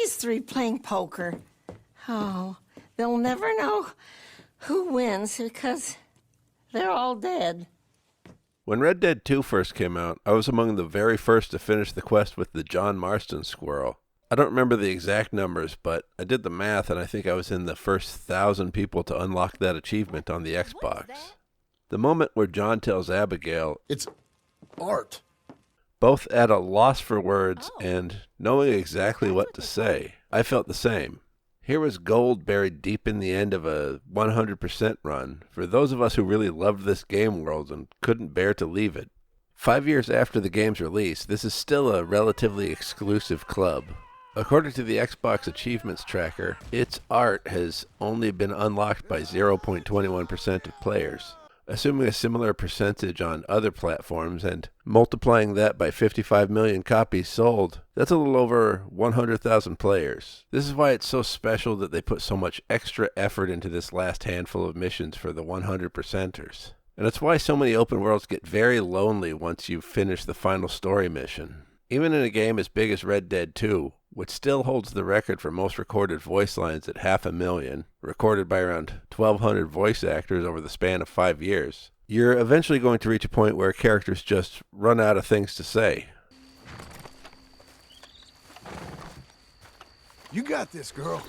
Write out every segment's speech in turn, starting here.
these three playing poker. Oh, they'll never know who wins because they're all dead. When Red Dead 2 first came out, I was among the very first to finish the quest with the John Marston squirrel. I don't remember the exact numbers, but I did the math and I think I was in the first 1,000 people to unlock that achievement on the Xbox. The moment where John tells Abigail, "It's art," both at a loss for words and knowing exactly what to say, I felt the same. Here was gold buried deep in the end of a 100% run for those of us who really loved this game world and couldn't bear to leave it. 5 years after the game's release, this is still a relatively exclusive club. According to the Xbox Achievements Tracker, its art has only been unlocked by 0.21% of players. Assuming a similar percentage on other platforms and multiplying that by 55 million copies sold, that's a little over 100,000 players. This is why it's so special that they put so much extra effort into this last handful of missions for the 100%ers. And it's why so many open worlds get very lonely once you've finished the final story mission. Even in a game as big as Red Dead 2, which still holds the record for most recorded voice lines at 500,000, recorded by around 1,200 voice actors over the span of 5 years, you're eventually going to reach a point where characters just run out of things to say. "You got this, girl."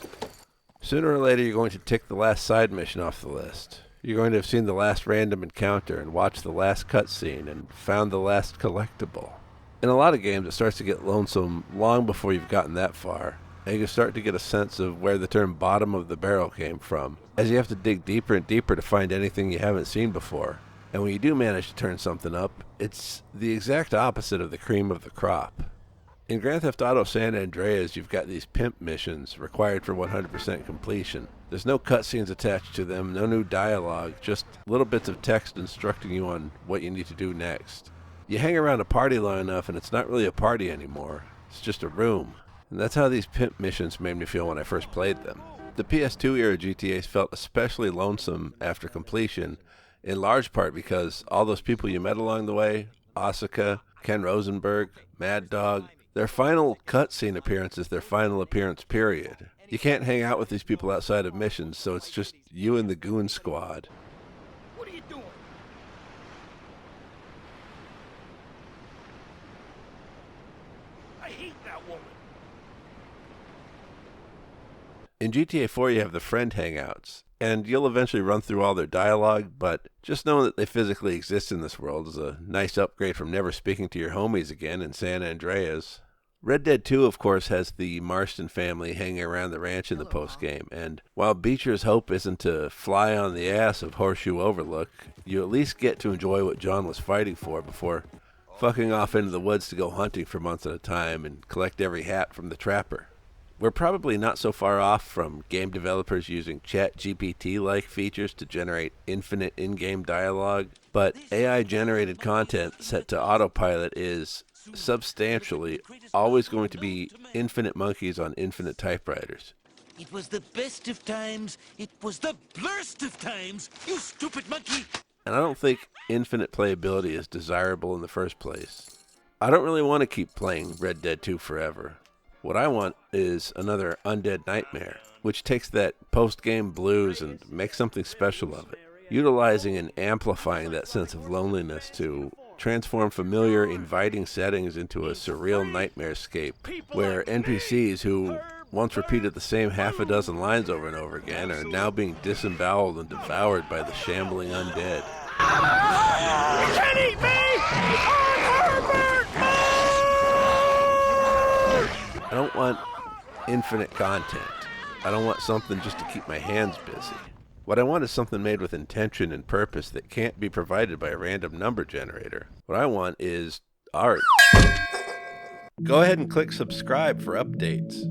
Sooner or later, you're going to tick the last side mission off the list. You're going to have seen the last random encounter and watched the last cutscene and found the last collectible. In a lot of games, it starts to get lonesome long before you've gotten that far, and you start to get a sense of where the term bottom of the barrel came from, as you have to dig deeper and deeper to find anything you haven't seen before. And when you do manage to turn something up, it's the exact opposite of the cream of the crop. In Grand Theft Auto San Andreas, you've got these pimp missions required for 100% completion. There's no cutscenes attached to them, no new dialogue, just little bits of text instructing you on what you need to do next. You hang around a party long enough and it's not really a party anymore. It's just a room. And that's how these pimp missions made me feel when I first played them. The PS2 era GTAs felt especially lonesome after completion, in large part because all those people you met along the way, Asuka, Ken Rosenberg, Mad Dog, their final cutscene appearance is their final appearance period. You can't hang out with these people outside of missions, so it's just you and the goon squad. What are you doing? I hate that woman. In GTA 4, you have the friend hangouts, and you'll eventually run through all their dialogue, but just knowing that they physically exist in this world is a nice upgrade from never speaking to your homies again in San Andreas. Red Dead 2, of course, has the Marston family hanging around the ranch in the post-game, and while Beecher's hope isn't to fly on the ass of Horseshoe Overlook, you at least get to enjoy what John was fighting for before fucking off into the woods to go hunting for months at a time and collect every hat from the trapper. We're probably not so far off from game developers using ChatGPT-like features to generate infinite in-game dialogue, but AI-generated content set to autopilot is substantially always going to be infinite monkeys on infinite typewriters. It was the best of times. It was the blurst of times, you stupid monkey. And I don't think infinite playability is desirable in the first place. I don't really want to keep playing Red Dead 2 forever. What I want is another Undead Nightmare, which takes that post-game blues and makes something special of it, utilizing and amplifying that sense of loneliness to transform familiar, inviting settings into a surreal nightmarescape where NPCs who once repeated the same half a dozen lines over and over again are now being disemboweled and devoured by the shambling undead. You can't eat me! I'm Herbert! I don't want infinite content. I don't want something just to keep my hands busy. What I want is something made with intention and purpose that can't be provided by a random number generator. What I want is art. Go ahead and click subscribe for updates.